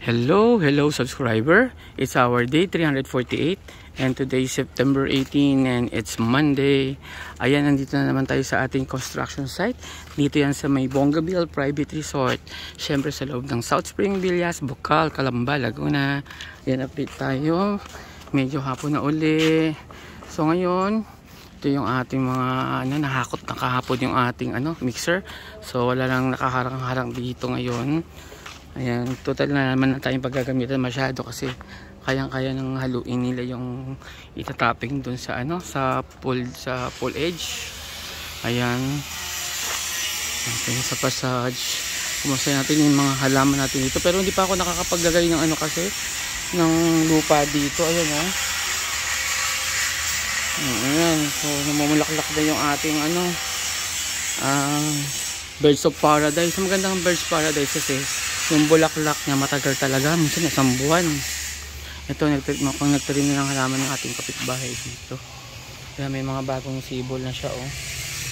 Hello subscriber. It's our day 348 and today is September 18 and it's Monday. Ayan, nandito na naman tayo sa ating construction site. Dito yan sa may Bongabel Private Resort. Syempre sa loob ng South Spring Villas, Bocal, Calamba, Laguna. Ayan, update tayo. Medyo hapon na uli. So ngayon, ito yung ating mga nahakot na kahapon yung ating mixer. So wala lang nakaharang-harang dito ngayon. Ayan, total na naman na tayong paggagamitan masyado kasi kayang-kaya ng haluin nila yung itatapping dun sa sa pool edge. Ayan. Sa passage. Kumusta natin yung mga halaman natin dito, pero hindi pa ako nakakapaglagay ng kasi ng lupa dito. Ayan ayan. So namumulaklak na yung ating Birds of Paradise. Magandang Birds Paradise kasi yung bulaklak niya matagal talaga, minsan isang buwan. Ito, nagtarim na ng halaman ng ating kapitbahay dito. Kaya may mga bagong sibol na siya,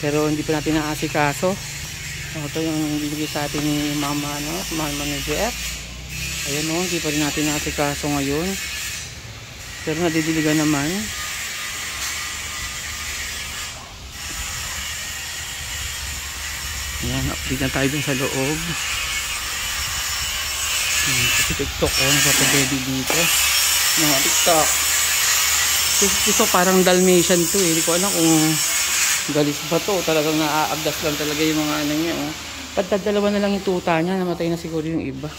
pero hindi pa natin naasikaso. Ito yung bibigay sa atin ni mama ni Jeff. Ayan, hindi pa rin natin naasikaso ngayon, pero nadidiligan naman. Ayan, update na tayo dun sa loob. Kasi TikTok, napapabedi dito mga TikTok. Ito parang Dalmatian to, hindi ko alam kung galis ba to, talagang naaagdas lang talaga yung mga niya. Pagdadalawa na lang yung tuta niya, namatay na siguro yung iba.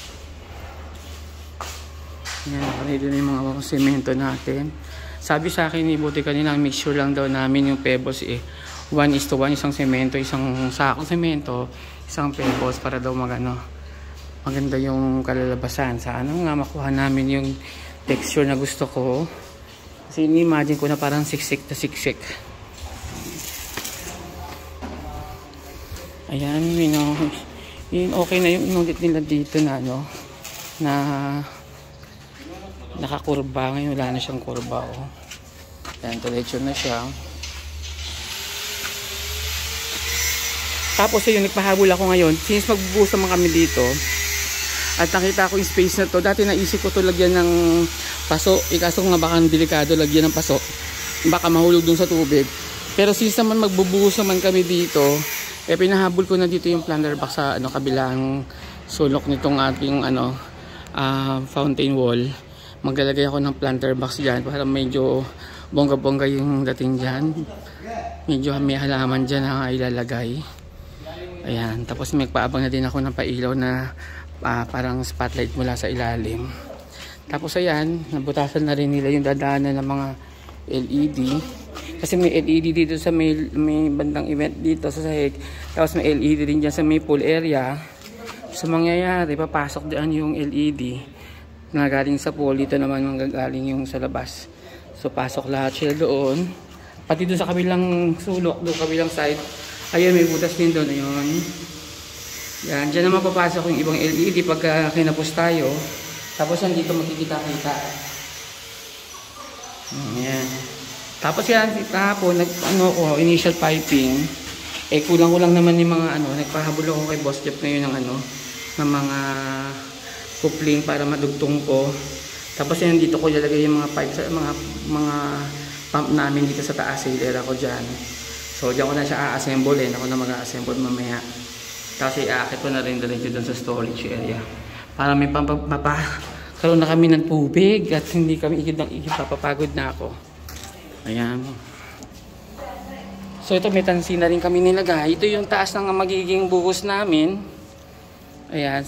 Yan, nakanito na yung mga semento natin. Sabi sa akin ni Buti kanina, mixture lang daw namin yung pebbles 1:1, isang semento, isang sakong semento, isang pebbles para daw maganda yung kalalabasan. Sa nga makuha namin yung texture na gusto ko. Kasi ini-imagine ko na parang siksik na siksik. Ayan, yun okay na yung inulit nila dito na na nakakurba. Ngayon wala na siyang kurba. Ayan, diretso na siya. Tapos yun, nagpahabol ako ngayon. Since magbubuhos naman kami dito, at nakita ko yung space na to, dati naisip ko to lagyan ng paso. Ikaso nga baka delikado lagyan ng paso, baka mahulog dun sa tubig. Pero since naman magbubuhos naman kami dito, pinahabol ko na dito yung planter box sa kabilang sulok nitong ating fountain wall. Maglalagay ako ng planter box dyan para medyo bongga-bongga yung dating dyan. Medyo may halaman dyan na ilalagay. Ayan, tapos magpaabang na din ako ng pailaw na parang spotlight mula sa ilalim. Tapos ayan, nabutasan na rin nila yung dadaanan ng mga LED. Kasi may LED dito sa may bandang event dito sa sahig. Tapos may LED din dyan sa may pool area. So mangyayari, papasok dyan yung LED na galing sa pool. Dito naman manggagaling yung sa labas. So pasok lahat sila doon. Pati doon sa kabilang sulok, doon kabilang side. Ayun, may butas din doon. Ayun. Yan, dyan naman papasok yung ibang LED pagka kinapos tayo. Tapos yan dito makikita-kita. Yan. Tapos yan, kahapon, initial piping. Kulang-kulang naman yung mga nagpahabol ako kay Boss Jeff ngayon ng mga coupling para madugtong ko. Tapos yan, dito ko ilalagay yung mga pipes, mga pump namin dito sa taas. Hilera ko dyan. So, dyan ko na siya a-assemble. Ako na mag-a-assemble mamaya. Tapos iaakit ko na rin dito doon sa storage area. Para may karoon na kami ng tubig at hindi kami ikid papapagod na ako. Ayan. So, ito may tansi na rin kami nilagay. Ito yung taas ng magiging buhos namin. Ayan.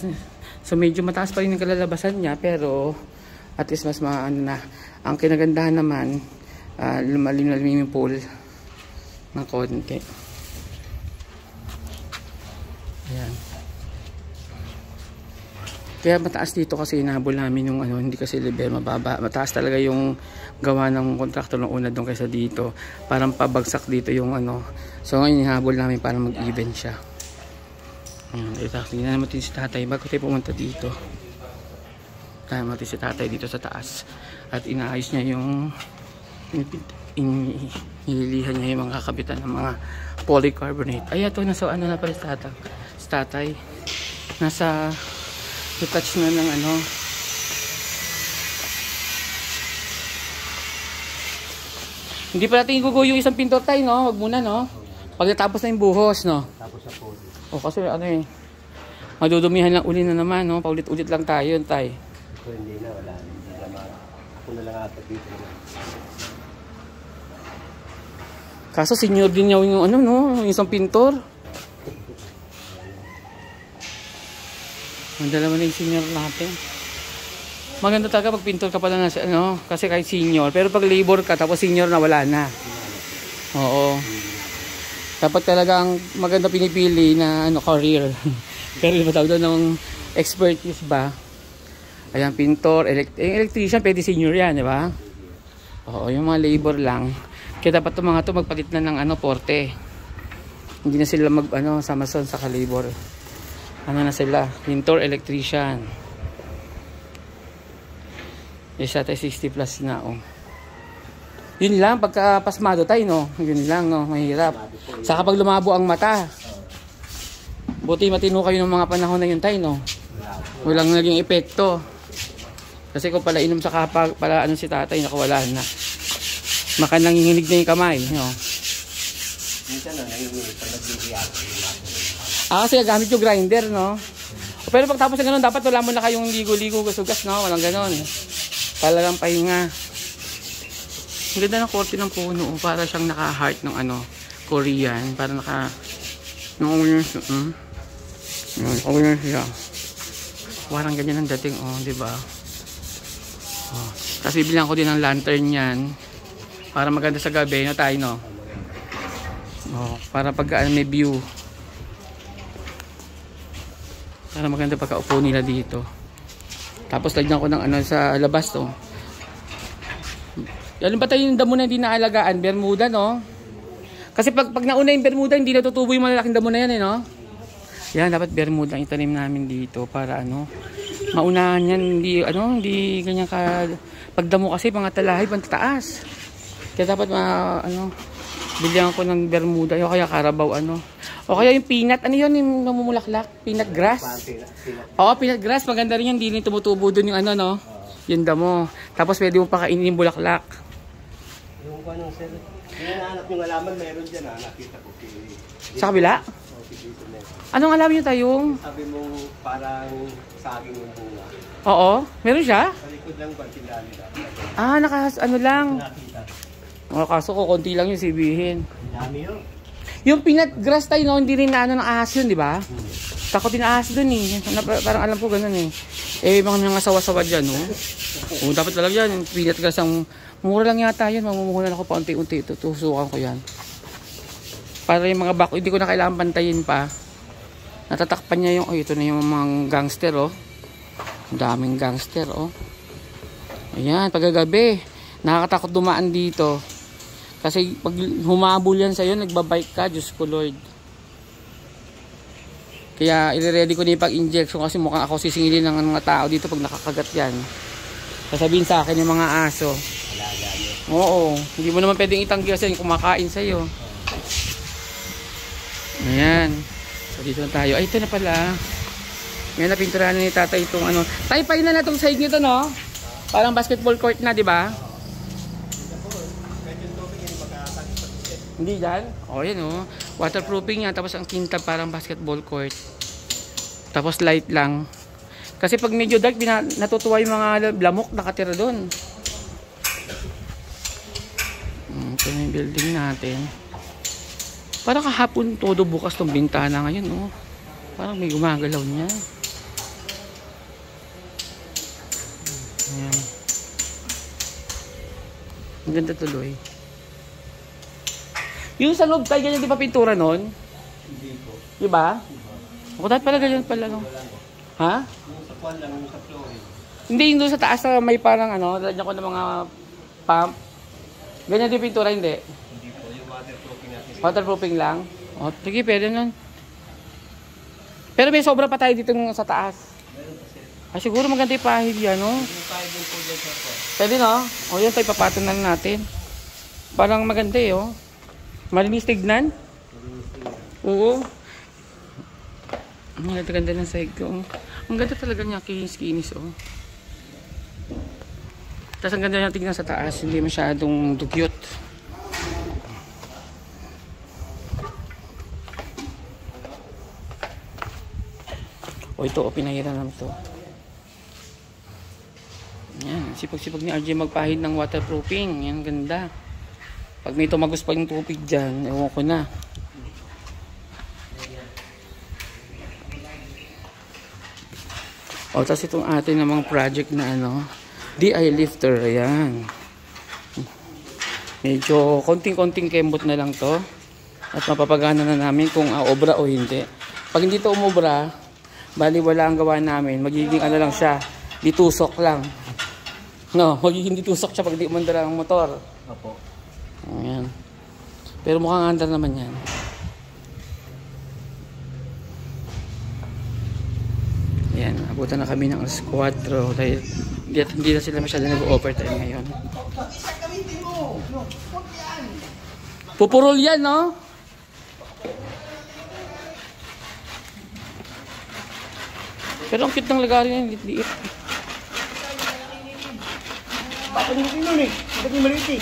So, medyo mataas pa rin yung kalalabasan niya, pero at least mas na. Ang kinagandahan naman, lumalim-lalim yung pool ng konti. Ayan. Kaya mataas dito kasi inahabol namin yung hindi kasi level mababa. Mataas talaga yung gawa ng kontraktor ng una doon kaysa dito. Parang pabagsak dito yung So ngayon inahabol namin para mag-even siya. Ayan. Tingnan natin si tatay bago tayo pumunta dito. Tingnan natin si tatay dito sa taas. At inaayos niya yung inilihan niya yung mga kakabitan ng mga polycarbonate. Ay, ito nasa na pala sa tatay. Nasa detach na ng Hindi pa natin igugo yung isang pintor tayo, no? Wag muna, no? Pagkatapos na yung buhos, no? Tapos na po. O kasi ano eh. Madudumihan lang uli na naman, no? Paulit-ulit lang tayo, tay. So hindi na, wala. Hindi na ako na lang ata dito. Kaso senior din niya yung ano, no? Yung isang pintor. Ang dalawa na yung senior natin. Maganda talaga pag pintor ka pala na ano, kasi kahit senior. Pero pag labor ka, tapos senior na, wala na. Oo. Dapat talagang maganda pinipili na ano, career. Career ba tawag doon ng expertise ba? Ayan, pintor, electrician, pwede senior yan, di ba? Oo, yung mga labor lang. Kaya dapat itong mga ito magpalit na ng ano, porte. Hindi na sila mag, ano, samason sa labor. Ano na sila? Pintor, electrician. Isa tayo 60 plus na, oh. Yun lang, pagka pasmado tayo, no? Yun lang, no? Mahirap. Saka pag lumabo ang mata. Buti matino kayo ng mga panahon na yun tayo, no? Walang naging epekto. Kasi kung pala inom sa kapag, pala ano si tatay, nakawala na. Maka nanginginig na yung kamay, no? Minsan na, nanginginig pag nag-iiyak. Kasi gamit yung grinder, no? Pero pagtapos ng ganun, dapat wala mo na kayong ligo-ligo, gasugas, no? Walang ganun. Talagang pahinga. Ang ganda ng korte ng puno, para siyang naka-heart ng ano, Korean, para naka siya. Parang ganyan ang dating, oh, di ba? Oh. Kasi bilang ko din ng lantern yan para maganda sa gabi, no tayo, no? Oh, para pag may view. Para maganda pagka-upo nila dito. Tapos lagyan ko ng ano sa labas, to. Yan ba tayo yung damo na hindi naalagaan? Bermuda, no? Kasi pag nauna yung Bermuda, hindi natutubo yung malalaking damo na yan, eh, no? Yan, dapat Bermuda ang itanim namin dito para ano, maunahan yan, hindi ganyan ka, pagdamo kasi mga talahay, pantataas. Kaya dapat bilhan ko ng Bermuda, o kaya Carabao, ano. O kaya yung peanut, ano yun, yung namumulaklak? Peanut grass? Oo, peanut grass, maganda rin yan, hindi rin tumutubo dun yung ano, no? Yung damo. Tapos pwede mo pakainin yung bulaklak. Yung anong sir, yung nahanap yung alaman, meron dyan, nakita ko. Sa kabila? Anong alam nyo tayo? Sabi mong parang saging yung bunga. Oo, meron siya? Sa likod lang ba, tinali lang. Ano lang. Nakita. Kaso ko, konti lang yung sibihin. Dami yun. Yung peanut grass tayo, no, hindi rin na ano ng ahas yun, di ba? Takot din ahas dun eh. Parang alam ko ganun eh. Mga sawa-sawa dyan, no? Dapat talaga yan. Yung peanut grass ang mura lang yata yun. Mamumuhunan ako pa unti-unti. Tutusukan ko yan. Para yung mga bako, hindi ko na kailangan pantayin pa. Natatakpan niya yung, ito na yung mga gangster, oh. Daming gangster, oh. Ayan, pagkagabi. Nakakatakot dumaan dito. Kasi pag humabol yan sa'yo, nagbabike ka, Diyos ko Lord. Kaya i-ready ko na yung pag-injection kasi mukhang ako sisingilin ng mga tao dito pag nakakagat yan. Sasabihin sa akin yung mga aso. Oo, hindi mo naman pwedeng itanggi kasi yung kumakain sa'yo. Ayan. So dito na tayo. Ay, ito na pala. Ngayon napinturahan na ni tatay itong ano. Tayo pa na itong side nito, no? Parang basketball court na, di ba? Hindi dyan? O, yan o. Waterproofing yan. Tapos ang kintab parang basketball court. Tapos light lang. Kasi pag medyo dark, natutuwa yung mga lamok nakatira doon. Ito na yung building natin. Parang kahapon todo bukas tong bintana ngayon. O. Parang may gumagalaw niya. Ayan. Ang ganda tuloy. Yung sa loob tayo, ganyan di pa pintura nun? Hindi po. Diba? Ako dahil pala ganyan pala, no? Ha? Yung sa kwan lang, yung sa flooring. Hindi, yung doon sa taas na may parang ano, lalagyan ko ng mga pump. Ganyan di pintura, hindi? Hindi po, yung waterproofing natin. Waterproofing lang? O, sige, pwede nun. Pero may sobra pa tayo dito sa taas. Ay, siguro maganda yung pahid yan, no? Yung pahid yung po dyan sa kwan. Pwede, no? O, yan tayo papatan na natin. Parang maganda eh, oh. Malinis tignan? Oo. Ang ganda ng side ko. Ang ganda talaga niya, kinis-kinis, oh. Tapos ang ganda niya tignan sa taas, hindi masyadong dugyot. O ito, pinahiran namin ito. Yan, sipag-sipag ni RJ magpahid ng waterproofing. Yan, ganda. Pag may tumagos pa yung tubig dyan, ewan ko na. O, tapos itong atin namang project na ano, DI lifter. Ayan. Medyo konting-konting kembot na lang to. At mapapagana na namin kung obra o hindi. Pag hindi to umobra, bali wala ang gawa namin. Magiging ano lang siya, ditusok lang. No, magiging ditusok siya pag di umandar ang motor. Opo. Ayan. Pero mukhang andar naman yan. Ayan, abutan na kami ng alas 4 dahil hindi na sila masyado nag-overtime ngayon. Pupurol yan, no? Pero ang cute ng lagari yan, liit-liit. Bakit hindi nun eh? Bakit yung maliit eh?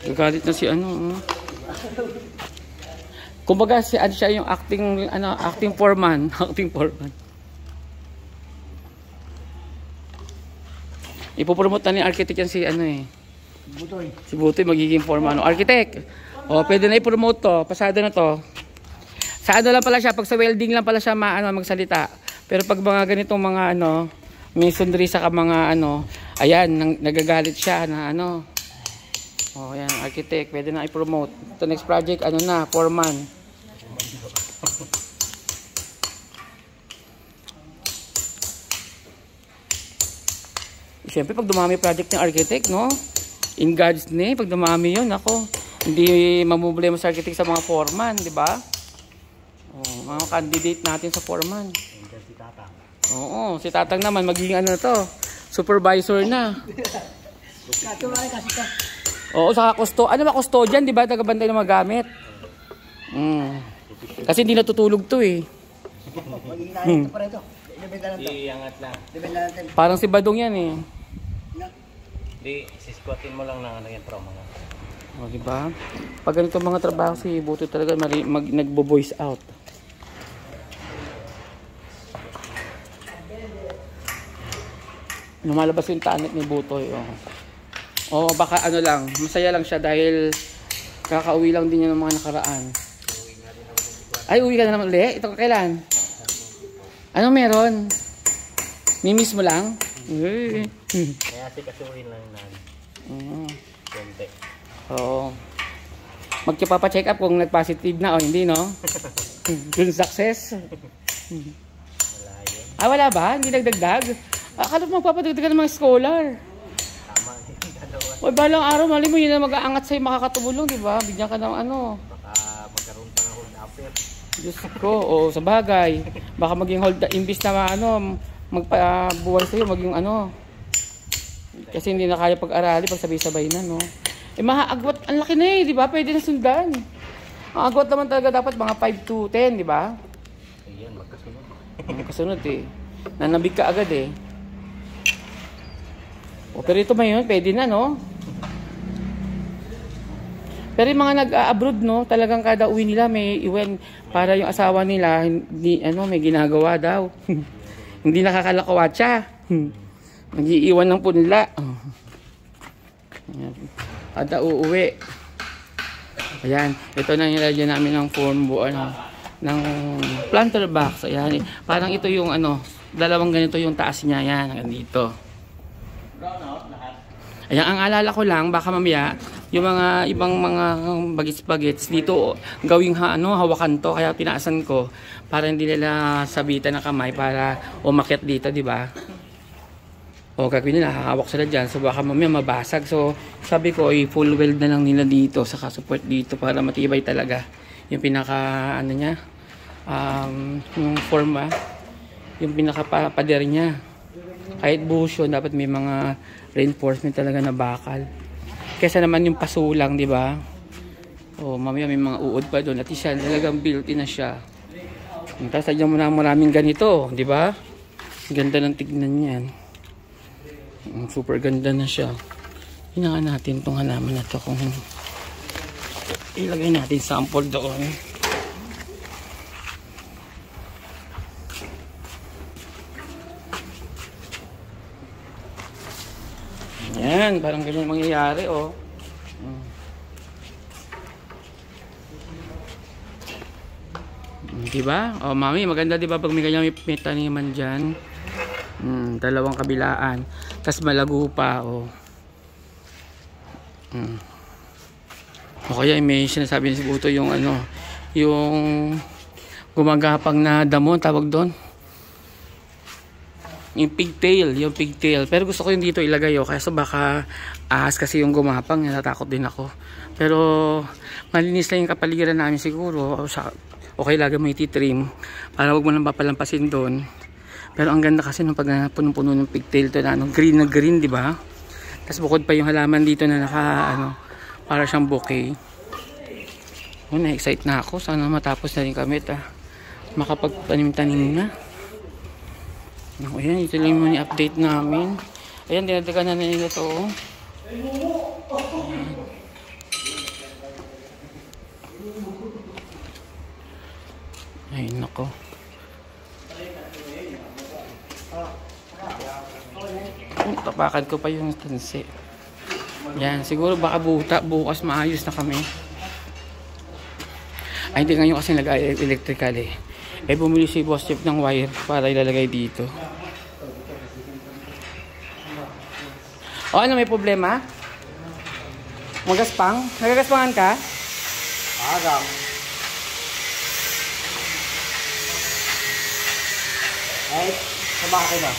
Gagalit na si ano. Kumbaga si ano siya yung acting foreman, acting foreman. Ipopromote na ni architect yan si ano eh. Butoy. Si Butoy magiging foreman. Architect. O pwede na i-promote to, pasado na to. Sa ano lang pala siya, pag sa welding lang pala siya magsalita. Pero pag mga ganitong mga may sundri sa mga ayan, nagagalit siya na O yan, architect, pwede na i-promote. Ito next project, foreman. Siyempre, pag dumami project ng architect, no? In God's name, pag dumami yun, ako, hindi mamumblema sa architect sa mga foreman, di ba? Mga candidate natin sa foreman. Si Tatang. Oo, si Tatang naman, magiging supervisor na. Katuloy kasi ka. Oo, saka custodian, di ba? Tagabantay ng mga gamit. Kasi hindi natutulog to eh. Mag-iinahit pa rin ito. Depende lang ito. Iangat lang. Depende lang ito. Parang si Badong yan eh. Di, sisquatin mo lang ng yan promo nga. O, di ba? Pag ganito mga trabaho si Butoy talaga nagbo-voice out. Lumalabas yung tanit ni Butoy. O baka lang, masaya lang siya dahil kakauwi lang din niya ng mga nakaraan. Ay, uwi ka na naman ulit? Ito kailan? Ano meron? Mimiss mo lang? Kaya sikasuhin lang na. Konti. Oo. Magpapa-check up kung nag-positive na o hindi, no? Good success. Wala yun. Ah, wala ba? Hindi nagdagdag? Akala mo magpapadagdagan ng mga scholar. Tama. O, balang araw, mali mo yun na mag-aangat sa'yo makakatulong, di ba? Bigyan ka ng Baka magkaroon pa ng hold upper. Diyos ko, o sa bagay. Baka maging hold, imbis na magpabuhay sa'yo, maging Kasi hindi na kaya pag-arali pag sabay-sabay na, no? Mahaagwat, ang laki na di ba? Pwede na sundan. Ang agwat naman talaga dapat mga 5 to 10, di ba? Ayan, magkasunod. Magkasunod eh. Nanabig ka agad eh. O, pero ito ngayon, pwede na, no? Pero yung mga nag-abroad, no? Talagang kada uwi nila may iwan para yung asawa nila, hindi, may ginagawa daw. Hindi nakakalakawatsa. Nag-iiwan ng punla. Kada uuwi. Ayan, ito na nilagyan namin ng form buo, ng planter box. Ayan, parang ito yung dalawang ganito yung taas niya. Ayan, hanggang dito. Ayan, ang alala ko lang, baka mamaya, yung mga ibang mga bagets-bagets dito, gawing hawakan to, kaya pinaasan ko, para hindi nila sabitan ng kamay, para umakyat dito, di ba? O gagawin nila, hahawak sila dyan, so baka mamaya mabasag. So, sabi ko, full weld na lang nila dito, saka support dito, para matibay talaga. Yung pinaka, niya, yung forma, yung pinaka pader niya. Kahit buhos yun, dapat may mga reinforcement talaga na bakal. Kesa naman yung pasulang, di ba? O mamaya may mga uod pa doon. At siya talagang built-in na siya. Tapos sadya mo na maraming ganito, di ba? Ganda ng tignan yan. Super ganda na siya. Hinangan natin itong halaman na to kung ilagay natin sample doon. Yan, parang ganyan mangyayari, oh. Diba? Oh, mami, maganda diba pag may ganyan may taniman dyan? Dalawang kabilaan. Tas malago pa, oh. O kaya may sinasabi ni si Buto yung ano, yung gumagapang na damo, tawag doon. Yung pigtail. Pero gusto ko yung dito ilagay, oh, kasi baka ahas kasi yung gumapang, natatakot din ako. Pero malinis lang yung kapaligiran namin siguro. Okay, lagi mo iti-trim para wag mo nang papalampasin doon. Pero ang ganda kasi nung pag punong-puno ng pigtail to na, green na green, di ba? Tapos bukod pa yung halaman dito na para siyang bouquet. Oh, na-excite na ako. Sana matapos na rin kami makapagtanim-tanim na. Ayan, ito lang yung update namin. Ayan, dinadagan na nila to. Ay, nako. Tapakan ko pa yung tansi. Yan, siguro baka bukas maayos na kami. Ay, hindi ngayon kasi nag-electrical eh. Bumili si Boss Chef ng wire para ilalagay dito. O, ano, may problema? Magaspang? Nagagaspangan ka? Agam. Ay, sa makina.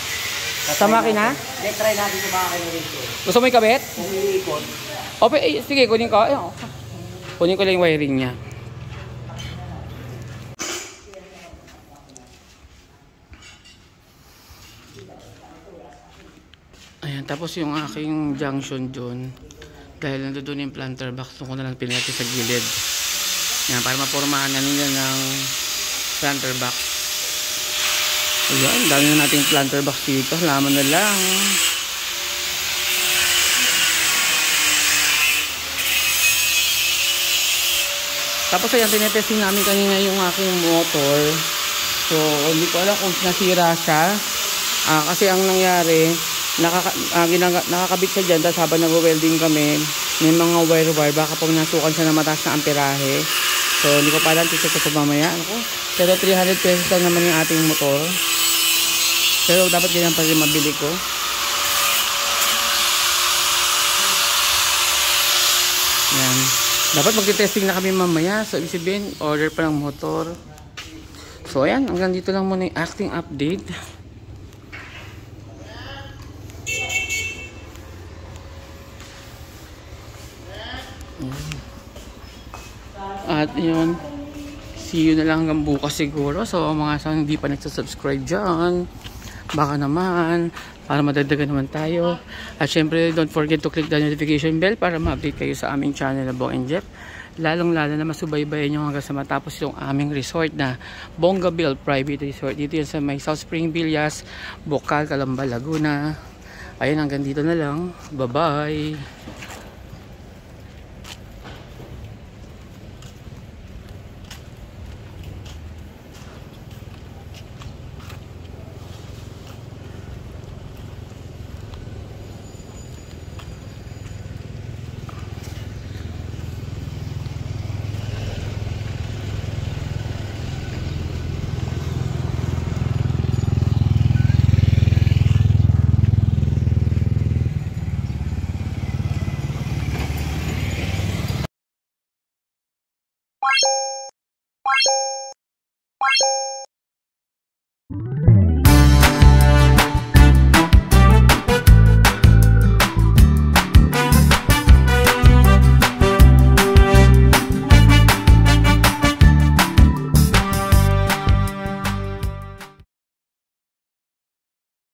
Sa makina? Try natin sa makina dito. Gusto mo ikabit? Kung iikot. Okay, sige, kunin ko. Ayun. Kunin ko lang yung wiring niya. Ayan, tapos yung aking junction dun, dahil nandoon yung planter box, doon ko na lang pinati sa gilid. Yan, para mapormahan na nila ng planter box. Ayan, dami na natin planter box dito. Halaman na lang. Tapos ayan, tinetesting namin kanina yung aking motor. So, hindi ko alam kung nasira siya. Kasi ang nangyari, nakakabit siya dyan. Tapos habang nag-welding kami, may mga wire-wire. Baka pag nasukan siya na mataas na amperahe. So, hindi ko pa alam. Check ko ito mamaya. Pero 300 pesos lang naman yung ating motor. Pero dapat ganyan pa rin mabili ko. Yan. Dapat magti-testing na kami mamaya. So, ibig sabihin, order pa ng motor. So, ayan. Hanggang dito lang muna yung acting update. At yun, see you na lang hanggang bukas siguro. So mga sa hindi pa nagsasubscribe dyan, baka naman, para madagdagan naman tayo. At syempre, don't forget to click the notification bell para ma-update kayo sa aming channel na Bong and Jeff. Lalong-lalo na masubaybayan nyo hanggang sa matapos yung aming resort na Bongabel Private Resort. Dito yan sa may South Spring Villas, Bocal, Calamba, Laguna. Ayun, hanggang dito na lang. Bye-bye!